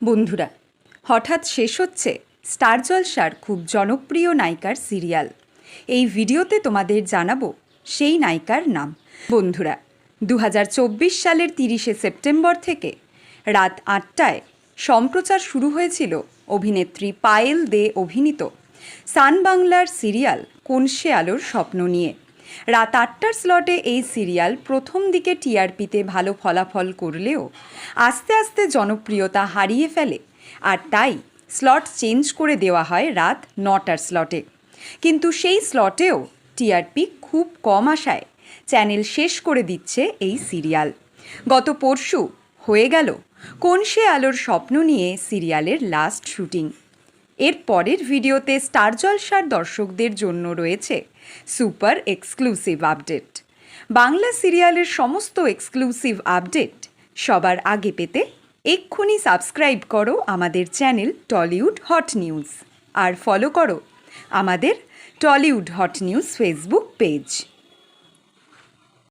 বন্ধুরা, হঠাৎ শেষ হচ্ছে স্টার জলসার খুব জনপ্রিয় নায়িকার সিরিয়াল। এই ভিডিওতে তোমাদের জানাবো সেই নায়িকার নাম। বন্ধুরা, 2024 সালের 30শে সেপ্টেম্বর থেকে রাত 8টায় সম্প্রচার শুরু হয়েছিল অভিনেত্রী পায়েল দে অভিনীত সান বাংলার সিরিয়াল কোন সে আলোর স্বপ্ন নিয়ে। রাত 8টার স্লটে এই সিরিয়াল প্রথম দিকে টিআরপিতে ভালো ফলাফল করলেও আস্তে আস্তে জনপ্রিয়তা হারিয়ে ফেলে, আর তাই স্লট চেঞ্জ করে দেওয়া হয় রাত 9টার স্লটে। কিন্তু সেই স্লটেও টিআরপি খুব কম আসায় চ্যানেল শেষ করে দিচ্ছে এই সিরিয়াল। গত পরশু হয়ে গেল কোন সে আলোর স্বপ্ন নিয়ে সিরিয়ালের লাস্ট শুটিং। এর পরের ভিডিওতে স্টার জলসার দর্শকদের জন্য রয়েছে সুপার এক্সক্লুসিভ আপডেট। বাংলা সিরিয়ালের সমস্ত এক্সক্লুসিভ আপডেট সবার আগে পেতে এক্ষুনি সাবস্ক্রাইব করো আমাদের চ্যানেল টলিউড হট নিউজ, আর ফলো করো আমাদের Tollywood hot news Facebook page.